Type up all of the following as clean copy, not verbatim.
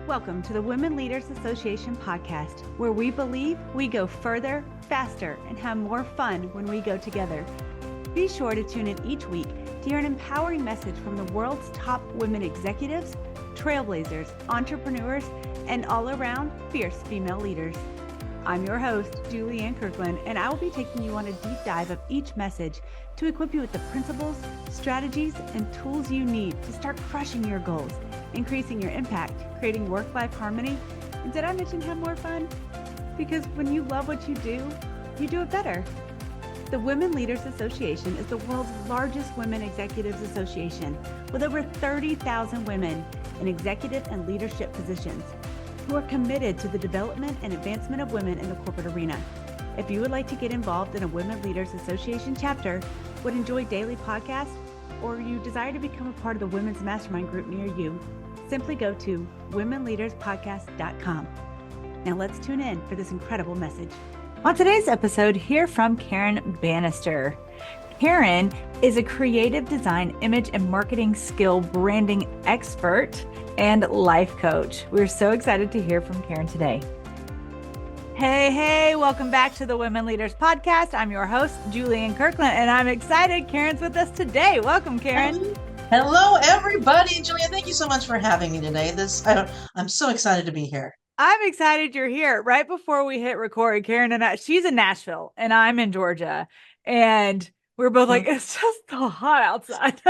Welcome to the Women Leaders Association podcast, where we believe we go further, faster, and have more fun when we go together. Be sure to tune in each week to hear an empowering message from the world's top women executives, trailblazers, entrepreneurs, and all-around fierce female leaders. I'm your host, Julianne Kirkland, and I will be taking you on a deep dive of each message to equip you with the principles, strategies, and tools you need to start crushing your goals, increasing your impact, creating work-life harmony, and did I mention have more fun? Because when you love what you do it better. The Women Leaders Association is the world's largest women executives association with over 30,000 women in executive and leadership positions who are committed to the development and advancement of women in the corporate arena. If you would like to get involved in a Women Leaders Association chapter, would enjoy daily podcasts, or you desire to become a part of the Women's Mastermind group near you, simply go to womenleaderspodcast.com. Now let's tune in for this incredible message. On today's episode, hear from Karen Bannister. Karen is a creative design, image, and marketing skill branding expert and life coach. We're so excited to hear from Karen today. Hey, welcome back to the Women Leaders Podcast. I'm your host, Julianne Kirkland, and I'm excited Karen's with us today. Welcome, Karen. Hello, everybody. Julia, thank you so much for having me today. I'm so excited to be here. I'm excited you're here. Right before we hit record, Karen and I, she's in Nashville and I'm in Georgia, and we're both like, it's just so hot outside.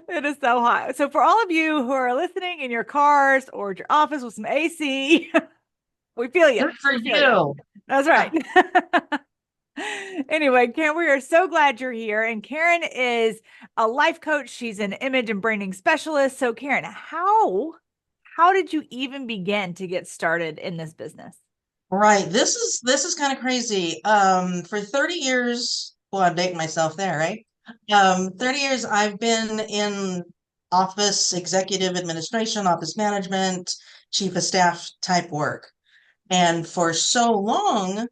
It is so hot. So for all of you who are listening in your cars or at your office with some AC, we feel you. Good for you. That's right. Anyway, Karen, we are so glad you're here. And Karen is a life coach. She's an image and branding specialist. So Karen, how did you even begin to get started in this business? Right. This is kind of crazy. For 30 years, well, I'm dating myself there, right? 30 years I've been in office, executive administration, office management, chief of staff type work. And for so long,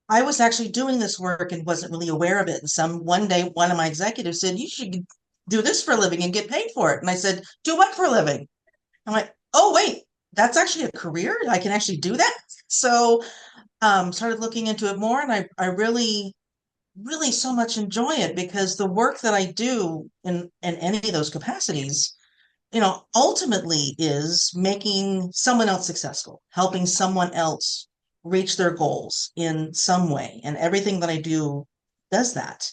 I was actually doing this work and wasn't really aware of it. And one day, one of my executives said, "You should do this for a living and get paid for it." And I said, "Do what for a living?" I'm like, "Oh, wait, that's actually a career. I can actually do that." So started looking into it more, and I really, really so much enjoy it because the work that I do in any of those capacities, ultimately is making someone else successful, helping someone else reach their goals in some way. And everything that I do does that.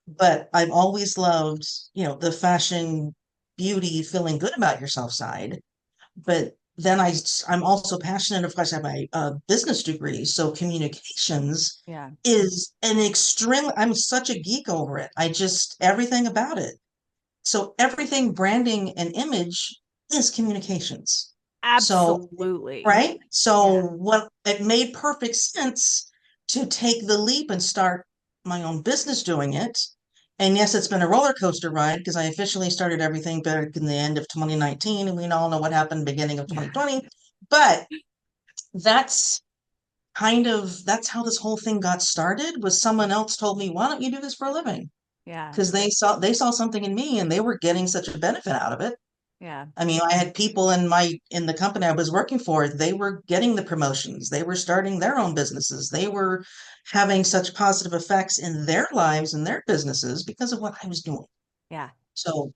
But I've always loved, the fashion, beauty, feeling good about yourself side. But then I'm also passionate, of course, I have my business degree. So communications is I'm such a geek over it. Everything about it. So everything branding and image is communications. Absolutely. So, right? So it made perfect sense to take the leap and start my own business doing it. And yes, it's been a roller coaster ride because I officially started everything back in the end of 2019, and we all know what happened beginning of 2020. But that's how this whole thing got started. Was someone else told me, "Why don't you do this for a living?" Yeah. Because they saw something in me and they were getting such a benefit out of it. Yeah. I mean, I had people in the company I was working for, they were getting the promotions, they were starting their own businesses, they were having such positive effects in their lives and their businesses because of what I was doing. Yeah. So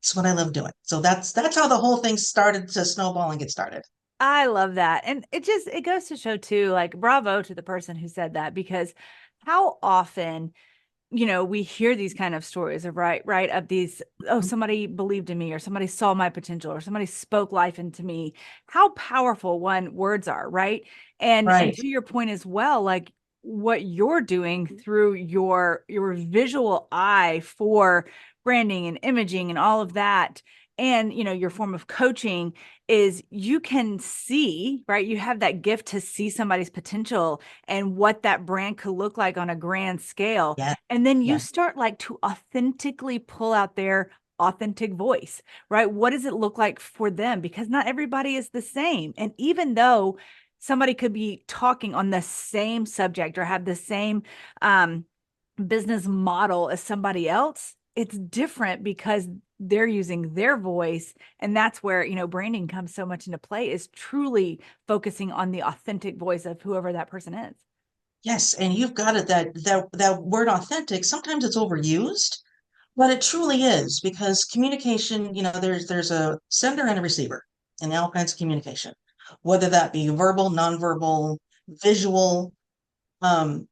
it's what I love doing. So that's how the whole thing started to snowball and get started. I love that. And it goes to show too, like, bravo to the person who said that, because how often, we hear these kind of stories of of these, somebody believed in me, or somebody saw my potential, or somebody spoke life into me. How powerful words are, right? And to your point as well, like what you're doing through your visual eye for branding and imaging and all of that, and your form of coaching is you can see, right? You have that gift to see somebody's potential and what that brand could look like on a grand scale. Yeah. And then you start to authentically pull out their authentic voice, right? What does it look like for them? Because not everybody is the same. And even though somebody could be talking on the same subject or have the same business model as somebody else, it's different because they're using their voice. And that's where, you know, branding comes so much into play, is truly focusing on the authentic voice of whoever that person is. Yes, and you've got it, that word authentic, sometimes it's overused, but it truly is, because communication, there's a sender and a receiver in all kinds of communication, whether that be verbal, nonverbal, visual. Um,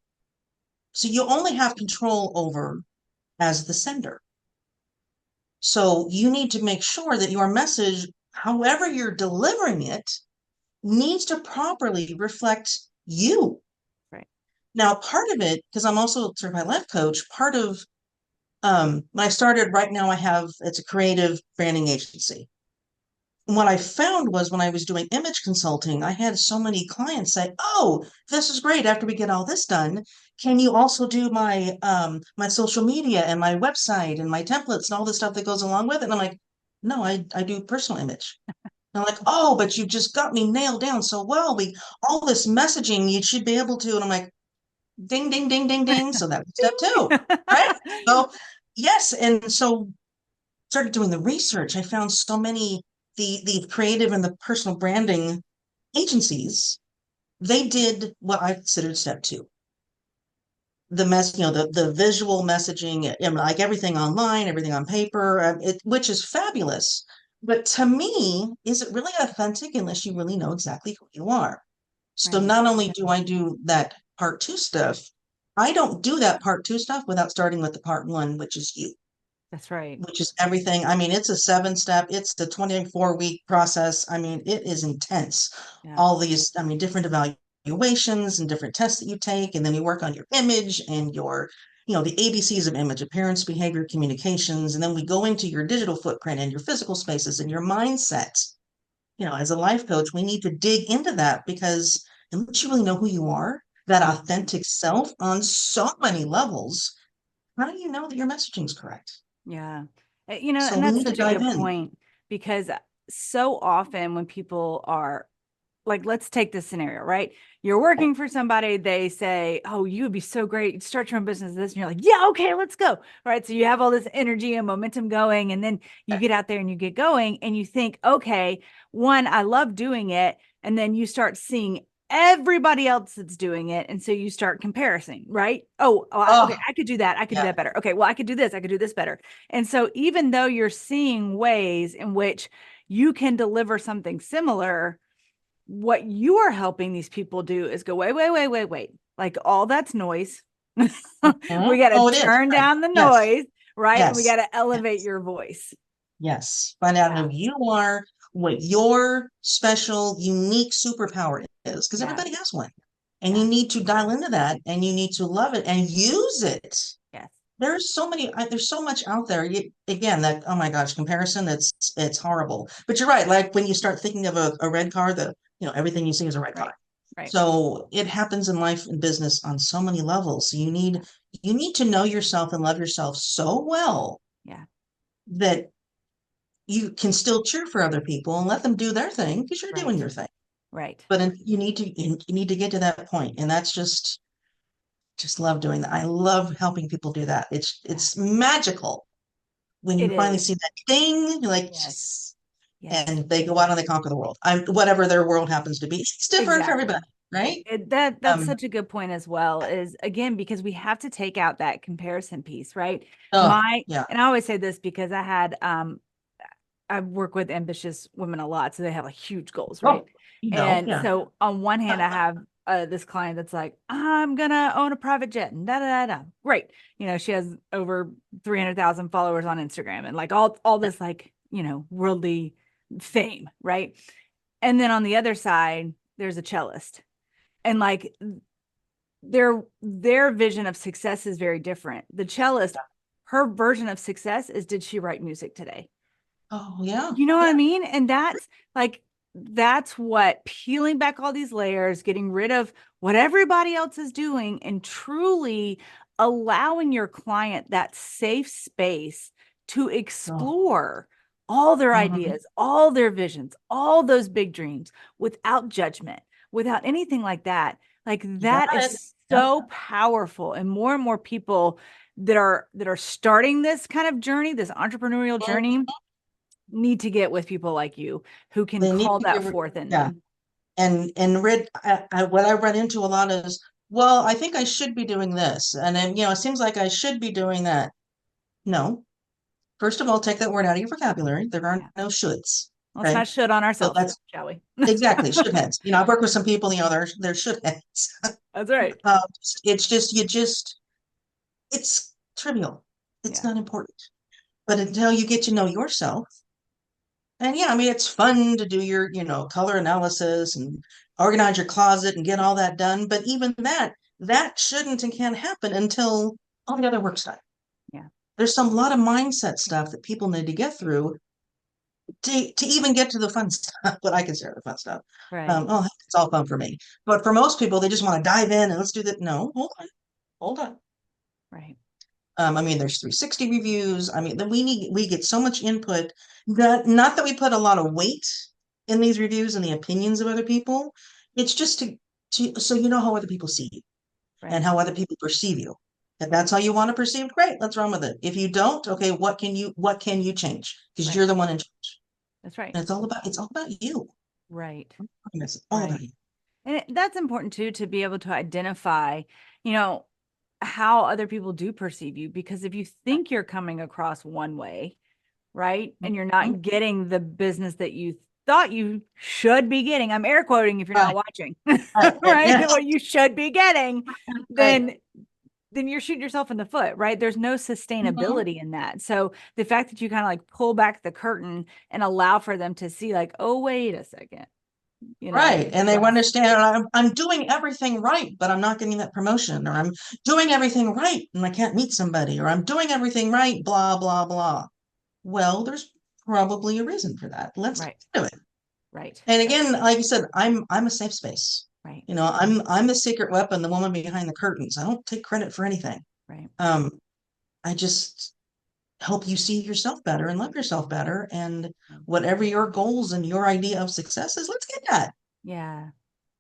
so you only have control over as the sender. So you need to make sure that your message, however you're delivering it, needs to properly reflect you. Right. Now, part of it, because I'm also a certified life coach, part of when I started, right now it's a creative branding agency. And what I found was, when I was doing image consulting, I had so many clients say, "Oh, this is great. After we get all this done, can you also do my social media and my website and my templates and all the stuff that goes along with it?" And I'm like, "No, I do personal image." And I'm like, "Oh, but you just got me nailed down so well. We all this messaging you should be able to." And I'm like, ding, ding, ding, ding, ding. So that was step two, right? So yes, and so started doing the research. I found so many, the creative and the personal branding agencies, they did what I considered step two. The visual messaging, like everything online, everything on paper, which is fabulous. But to me, is it really authentic unless you really know exactly who you are? So Right. not only do I do that part two stuff, I don't do that part two stuff without starting with the part one, which is you, That's right. which is everything. I mean, it's a 7-step, it's the 24-week process. I mean, it is intense. Yeah. All these, I mean, different evaluations and different tests that you take, and then you work on your image and the ABCs of image: appearance, behavior, communications. And then we go into your digital footprint and your physical spaces and your mindset. As a life coach, we need to dig into that, because unless you really know who you are, that authentic self on so many levels, how do you know that your messaging is correct? Yeah. You know, So and we that's need to such a dive good in. point, because so often when people are like, let's take this scenario, right? You're working for somebody, they say, "Oh, you would be so great. Start your own business." This, and you're like, "Yeah, okay, let's go." Right. So you have all this energy and momentum going, and then you get out there and you get going and you think, okay, one, I love doing it. And then you start seeing everybody else that's doing it. And so you start comparing, right? Okay, Oh, I could do that. I could do yeah. that better. Okay, well, I could do this. I could do this better. And so even though you're seeing ways in which you can deliver something similar, what you are helping these people do is go, wait, wait, wait, wait, wait. Like, all that's noise. Mhm. We got to Oh, it is. turn Right. down the Yes. noise, right? And we Yes. got to elevate Yes. your voice. Yes. Find out Yeah. who you are, what your special, unique superpower is, because Yeah. everybody has one. And you Yeah. need to dial into that, and you need to love it and use it. Yes. There's so much out there. Again, that, oh my gosh, comparison, it's horrible. But you're right. Like, when you start thinking of a red car, everything you see is a red Right. car. Right. So it happens in life and business on so many levels. So you need to know yourself and love yourself so well Yeah. that you can still cheer for other people and let them do their thing, because you're doing Right. your thing. Right. But you need to get to that point, and that's just love doing that. I love helping people do that. It's Yeah. it's magical when It you finally is. see that ding. You're like, Yes. yes, Yes. and they go out and they conquer the world. Whatever their world happens to be. It's different for Exactly. everybody, right? That's Um. such a good point as well, is again, because we have to take out that comparison piece, right? Oh, yeah. And I always say this because I work with ambitious women a lot, so they have like huge goals, right? Oh, And yeah. so on one hand, I have this client that's like, I'm gonna own a private jet, and da da da da. Great, she has over 300,000 followers on Instagram, and like all this, like, worldly fame, right? And then on the other side, there's a cellist, and like their vision of success is very different. The cellist, her version of success is, did she write music today? Oh, yeah. You know what Yeah. I mean? And that's what peeling back all these layers, getting rid of what everybody else is doing, and truly allowing your client that safe space to Oh. explore all their Mhm. ideas, all their visions, all those big dreams, without judgment, without anything like that. Like, You got that it. is Yep. so powerful. And more people, that are starting this kind of journey, this entrepreneurial journey, need to get with people like you who can They need call to that give- forth in yeah. them. And what I run into a lot is, well, I think I should be doing this. And then, it seems like I should be doing that. No. First of all, take that word out of your vocabulary. There are no shoulds. Let's right? not should on ourselves, that's- shall we? Exactly. Should heads. I've worked with some people, they're should heads. That's right. It's it's trivial. It's not important. But until you get to know yourself, and it's fun to do your, color analysis and organize your closet and get all that done. But even that shouldn't and can't happen until all the other work's done. Yeah. There's some lot of mindset stuff that people need to get through to even get to the fun stuff, what I consider the fun stuff. Right. It's all fun for me. But for most people, they just want to dive in and let's do that. No, hold on. Right. There's 360 reviews. We get so much input that not that we put a lot of weight in these reviews and the opinions of other people. It's just so you know how other people see you and how other people perceive you. If that's how you want to perceive, great, let's run with it. If you don't, okay, what can you change? Because you're the one in charge. That's right. And it's all about you. Right. It's all about you. And that's important too, to be able to identify, how other people do perceive you, because if you think you're coming across one way, right, and you're not getting the business that you thought you should be getting, I'm air quoting if you're not watching, right? What you should be getting, then you're shooting yourself in the foot, right? There's no sustainability in that. So the fact that you kind of like pull back the curtain and allow for them to see, like, oh, wait a second. Right. And they understand I'm doing everything right, but I'm not getting that promotion, or I'm doing everything right and I can't meet somebody, or I'm doing everything right, blah, blah, blah. Well, there's probably a reason for that. Let's do it. Right. And again, like you said, I'm a safe space. Right. I'm the secret weapon, the woman behind the curtains. I don't take credit for anything. Right. I just help you see yourself better and love yourself better. And whatever your goals and your idea of success is, let's get that. Yeah.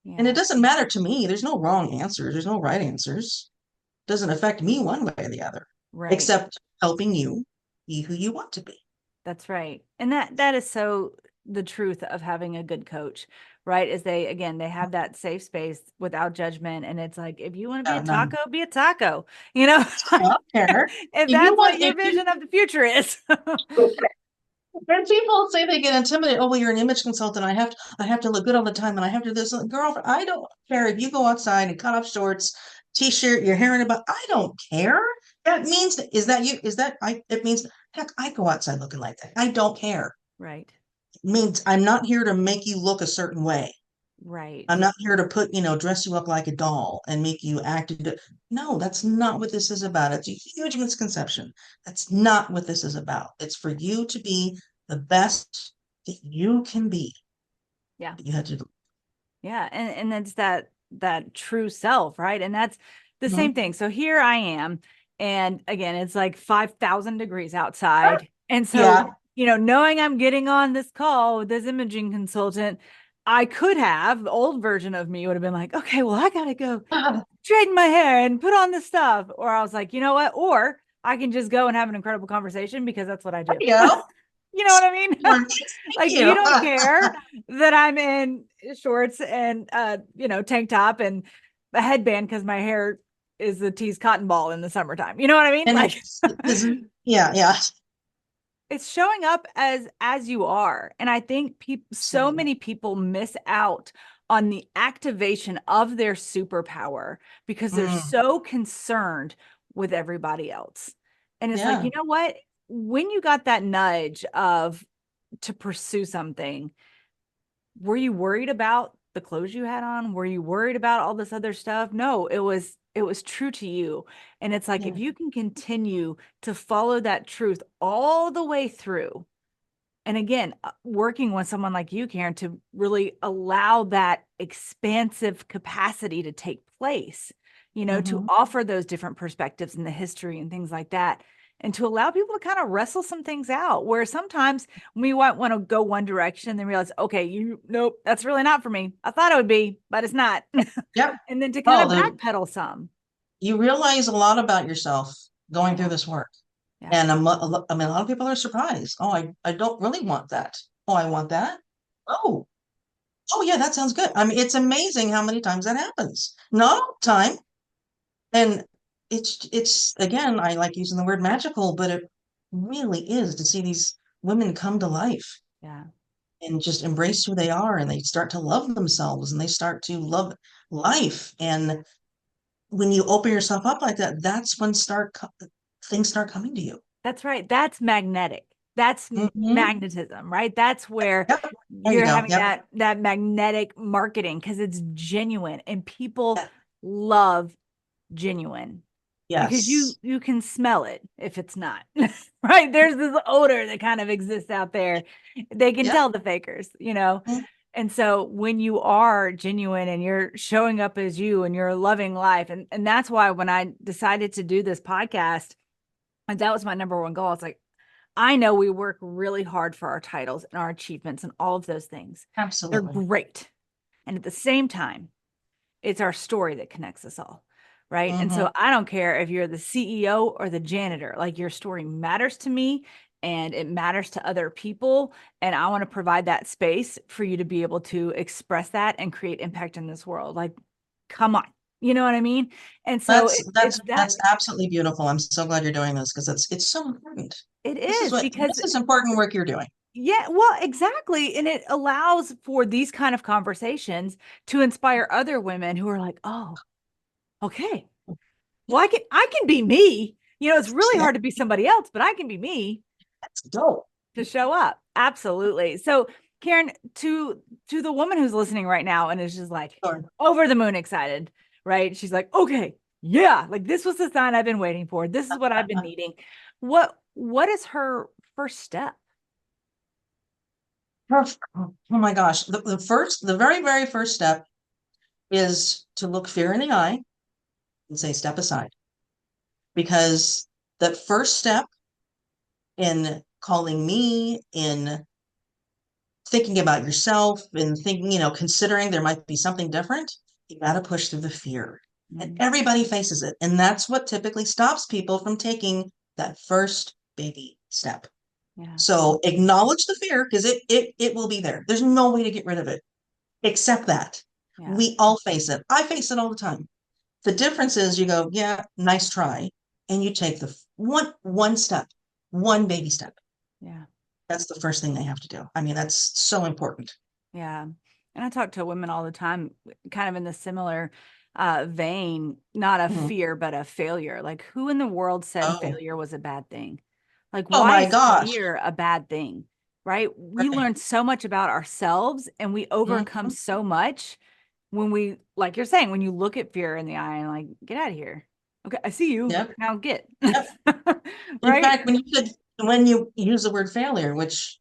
And it doesn't matter to me. There's no wrong answers. There's no right answers. It doesn't affect me one way or the other. Right. Except helping you be who you want to be. That's right. And that is so the truth of having a good coach, right? Is they have that safe space without judgment. And it's like, if you want to be a taco, be a taco, I don't care. if that's what your vision of the future is. And people say they get intimidated. Oh, well, you're an image consultant. I have to look good all the time, and I have to do this. Girlfriend, I don't care if you go outside and cut off shorts, t-shirt, your hair in a bun. I don't care. That means it means, heck, I go outside looking like that. I don't care. Right. It means I'm not here to make you look a certain way. Right. I'm not here to dress you up like a doll and make you act. No, that's not what this is about. It's a huge misconception. That's not what this is about. It's for you to be the best that you can be. Yeah. You have to do. Yeah. And it's that true self, right? And that's the same thing. So here I am. And again, it's like 5,000 degrees outside. And so, knowing I'm getting on this call with this imaging consultant, I could have, the old version of me would have been like, okay, well, I got to go straighten my hair and put on this stuff. Or I was like, you know what? Or I can just go and have an incredible conversation because that's what I do. Yeah. You know what I mean? Like, you don't care that I'm in shorts and, tank top and a headband because my hair is a teased cotton ball in the summertime. You know what I mean? And yeah. It's showing up as you are. And I think so many people miss out on the activation of their superpower because they're so concerned with everybody else. And it's like, you know what? When you got that nudge to pursue something, were you worried about the clothes you had on? Were you worried about all this other stuff? No, it was true to you. And it's like, if you can continue to follow that truth all the way through, and again, working with someone like you, Karen, to really allow that expansive capacity to take place, to offer those different perspectives in the history and things like that, and to allow people to kind of wrestle some things out, where sometimes we want to go one direction and then realize, okay, nope, that's really not for me. I thought it would be, but it's not. Yep. And then to kind of backpedal some. You realize a lot about yourself going through Yeah. this work. Yeah. And I mean, a lot of people are surprised. Oh, I don't really want that. Oh, I want that. Oh, oh yeah, that sounds good. I mean, it's amazing how many times that happens. Not all the time. And it's again, I like using the word magical, but it really is to see these women come to life Yeah. and just embrace who they are, and they start to love themselves, and they start to love life. And when you open yourself up like that, that's when things start coming to you. That's right. That's magnetic. That's Hmm. magnetism, right? That's where Yep. There you you're go. having Yep. that magnetic marketing because it's genuine and people Yeah. love genuine because Yes. you can smell it if it's not. Right? There's this odor that kind of exists out there. They can Yep. tell the fakers, you know. Mhm. And so when you are genuine and you're showing up as you and you're loving life, and that's why when I decided to do this podcast, and that was my number one goal. It's like, I know we work really hard for our titles and our achievements and all of those things. They're Absolutely. great. And at the same time, it's our story that connects us all. Right. And Hmm. so I don't care if you're the CEO or the janitor, like your story matters to me and it matters to other people. And I want to provide that space for you to be able to express that and create impact in this world. Like, come on. You know what I mean? And so That's it's that's that that's absolutely beautiful. I'm so glad you're doing this because it's so important. it This is is what because this is important work you're doing. yeah, well, exactly. And it allows for these kind of conversations to inspire other women who are like, oh, okay. Well, I can be me. You know, it's really Yeah, hard to be somebody else, but I can be me let's go. to show up. Absolutely. So, Karen, to the woman who's listening right now and is just like Sure. over the moon excited, right? She's like, okay, yeah, like this was the sign I've been waiting for. This is what I've been needing. What is her first step? Oh my gosh. The very, very first step is to look fear in the eye and say, step aside. Because that first step in calling me, in thinking about yourself, and thinking, considering there might be something different, you got to push through the fear. And Mhm. everybody faces it. And that's what typically stops people from taking that first baby step. Yeah. So acknowledge the fear because it will be there. There's no way to get rid of it. Accept that. Yeah. We all face it. I face it all the time. The difference is you go, yeah, nice try, and you take the one step, one baby step. Yeah. That's the first thing they have to do. I mean, that's so important. Yeah. And I talk to women all the time, kind of in the similar vein, not of Mhm. fear, but of failure. Like, who in the world said Oh, failure was a bad thing? Like, oh why my is gosh. fear a bad thing? Right? We Right. learn so much about ourselves and we overcome Mhm. so much when we, like you're saying, when you look at fear in the eye and like, get out of here. Okay, I see you. Yep. Now get. Yep. In Right? fact, when you use the word failure, which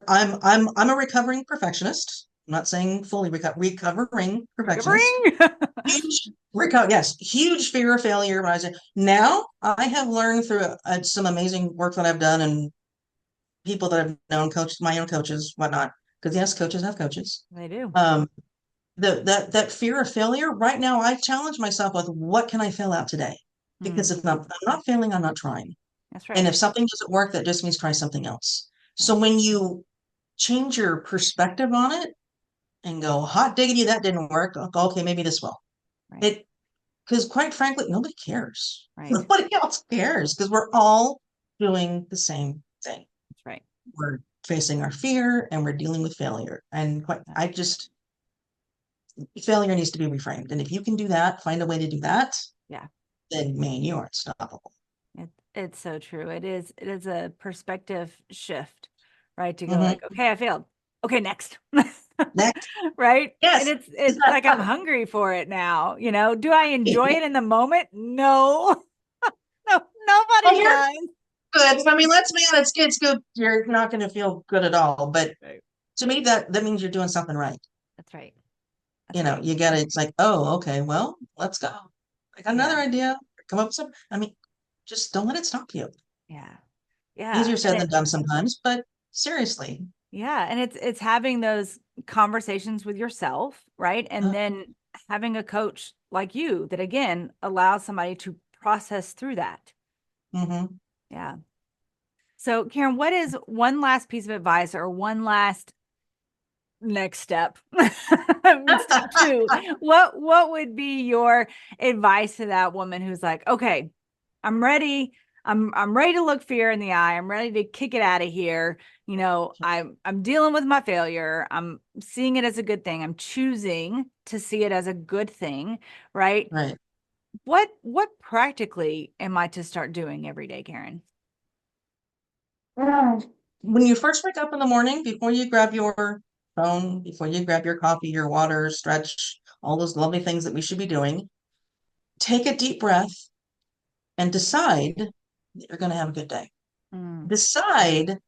I'm a recovering perfectionist. I'm not saying fully recovering perfectionist. Recovering. Yes, huge fear of failure. When I say now, I have learned through some amazing work that I've done and people that I've known, my own coaches, whatnot. Because yes, coaches have coaches. They do. Um, that fear of failure. Right now, I challenge myself with what can I fail out today? Because if Mm, I'm not failing, I'm not trying. that's And right. if something doesn't work, that just means try something else. Yeah. So when you change your perspective on it and go, hot diggity, that didn't work. Okay, maybe this will. Right. It because quite frankly, nobody cares. Right. Nobody else cares because we're all doing the same thing. That's right. We're facing our fear and we're dealing with failure. And Yeah. failure needs to be reframed. And if you can do that, find a way to do that, Yeah. then man, you are unstoppable. It's so true. It is a perspective shift, right? To go like, Mhm. okay, I failed. Okay, next. Next, Right? And yes. it's like I'm hungry for it now, you know. Do I enjoy it in the moment? No. No, Well, nobody you're does. good. I mean, let's be honest, it's good. You're not going to feel good at all. But Right. to me, that means you're doing something right. That's right. That's right. You get it. It's like, oh, okay, well, let's go. I got another Yeah. idea. Come up with some. I mean, just don't let it stop you. Yeah. Yeah. Easier And said than done sometimes, but seriously. yeah, and it's having those conversations with yourself, right? And Uh, then having a coach like you that again allows somebody to process through that. Mm-hmm. Yeah. So, Karen, what is one last piece of advice or one last next step? Step two. What would be your advice to that woman who's like, okay, I'm ready. I'm ready to look fear in the eye. I'm ready to kick it out of here. You know, I'm dealing with my failure. I'm seeing it as a good thing. I'm choosing to see it as a good thing, right? Right. What practically am I to start doing every day, Karen? When you first wake up in the morning, before you grab your phone, before you grab your coffee, your water, stretch, all those lovely things that we should be doing, take a deep breath and decide that you're going to have a good day. Mm, Decide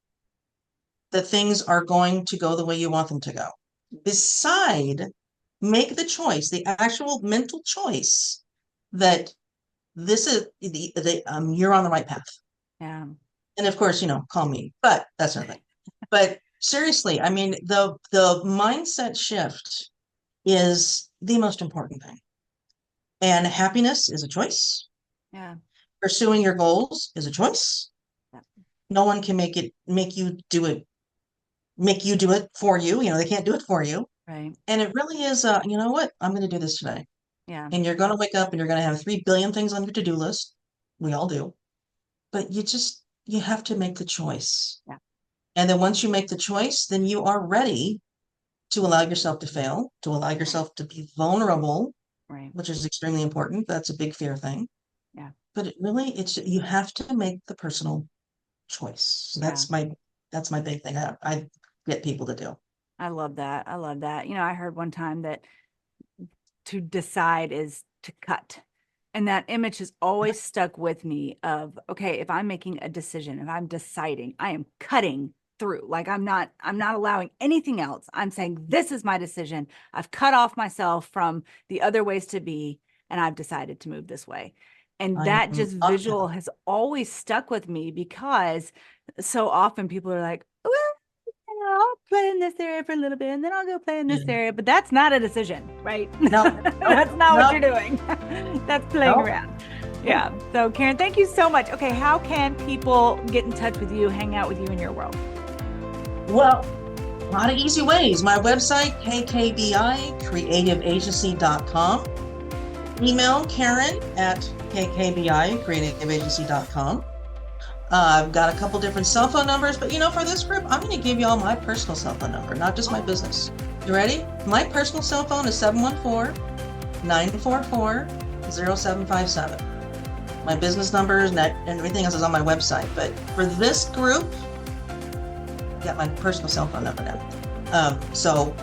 that things are going to go the way you want them to go. Decide, make the choice, the actual mental choice that this is you're on the right path. yeah. And of course, call me, but that's nothing. But seriously, I mean, the mindset shift is the most important thing. And happiness is a choice. Yeah. Pursuing your goals is a choice. Yeah. No one can make you do it for you. They can't do it for you. Right. And it really is, you know what? I'm going to do this today. Yeah. And you're going to wake up and you're going to have 3 billion things on your to-do list. We all do. But you have to make the choice. Yeah. And then once you make the choice, then you are ready to allow yourself to fail, to allow yourself to be vulnerable, Right. which is extremely important. That's a big fear thing. Yeah. But you have to make the personal choice. So Yeah. that's my big thing. I get people to do. I love that. I love that. You know, I heard one time that to decide is to cut. And that image has always stuck with me of, okay, if I'm making a decision, if I'm deciding, I am cutting through. Like I'm not allowing anything else. I'm saying this is my decision. I've cut off myself from the other ways to be, and I've decided to move this way. And I that just love that. visual has always stuck with me because so often people are like, well, I'll play in this area for a little bit and then I'll go play in this Yeah. area. But that's not a decision, right? No, That's not what no, you're doing. That's playing no. around. Yeah. So, Karen, thank you so much. Okay. How can people get in touch with you, hang out with you in your world? Well, a lot of easy ways. My website, kkbicreativeagency.com. Email Karen at kkbicreativeagency.com. I've got a couple different cell phone numbers, but for this group, I'm going to give you all my personal cell phone number, not just my business. You ready? My personal cell phone is 714-944-0757. My business numbers and everything else is on my website. But for this group, I got my personal cell phone number now. So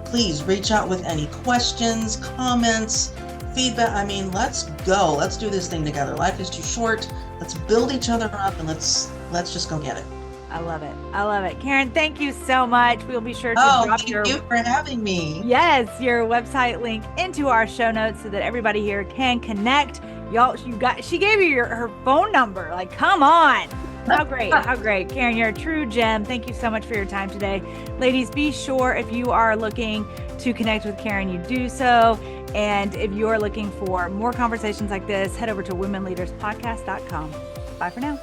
please reach out with any questions, comments, feedback. I mean, let's go. Let's do this thing together. Life is too short. Let's build each other up and let's just go get it. I love it. I love it. Karen, thank you so much. We'll be sure to drop Thank you for having me. Yes, your website link into our show notes so that everybody here can connect. Y'all, she gave you her phone number. Like, come on. How great. How great. Karen, you're a true gem. Thank you so much for your time today. Ladies, be sure if you are looking to connect with Karen, you do so. And if you're looking for more conversations like this, head over to womenleaderspodcast.com. Bye for now.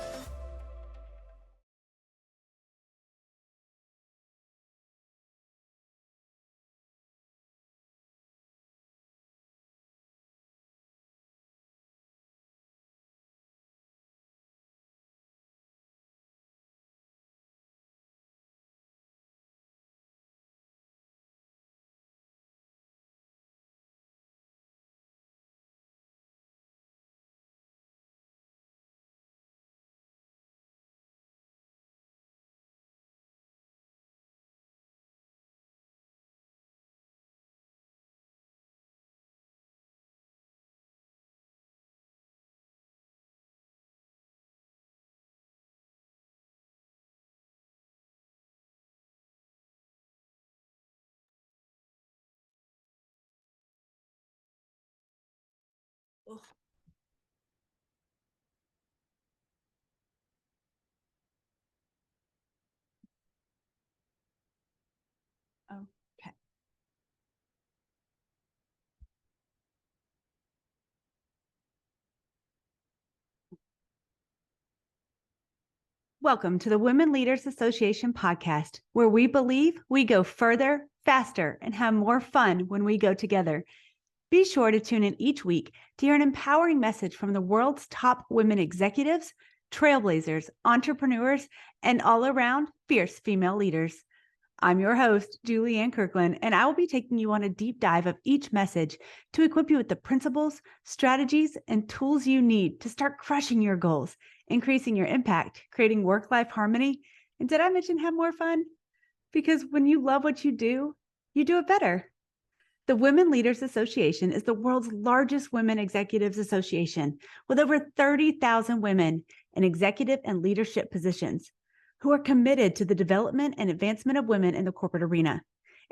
Okay. Welcome to the Women Leaders Association podcast, where we believe we go further, faster, and have more fun when we go together. Be sure to tune in each week to hear an empowering message from the world's top women executives, trailblazers, entrepreneurs, and all-around fierce female leaders. I'm your host, Julianne Kirkland, and I will be taking you on a deep dive of each message to equip you with the principles, strategies, and tools you need to start crushing your goals, increasing your impact, creating work-life harmony, and did I mention have more fun? Because when you love what you do it better. The Women Leaders Association is the world's largest women executives association with over 30,000 women in executive and leadership positions who are committed to the development and advancement of women in the corporate arena.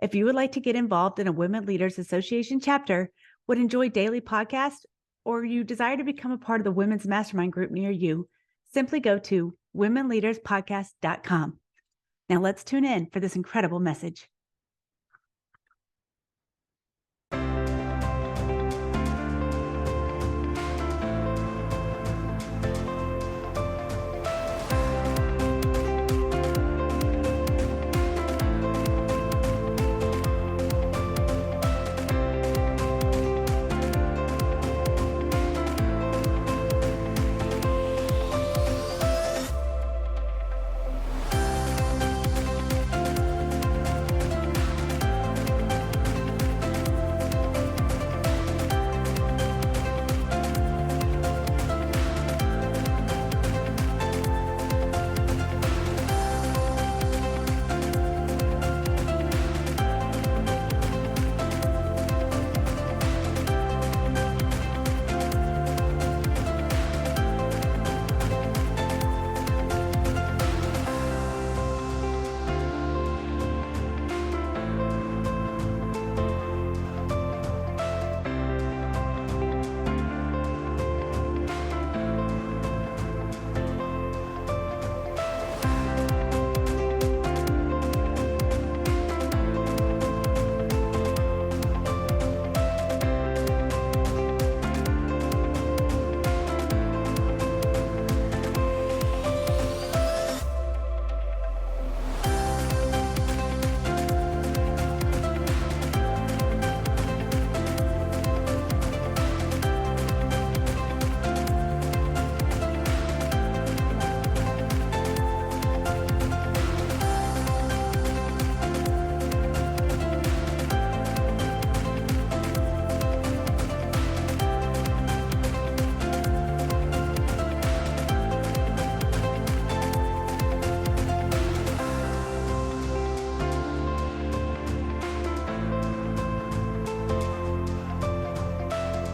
If you would like to get involved in a Women Leaders Association chapter, would enjoy daily podcasts, or you desire to become a part of the Women's Mastermind group near you, simply go to womenleaderspodcast.com. Now let's tune in for this incredible message.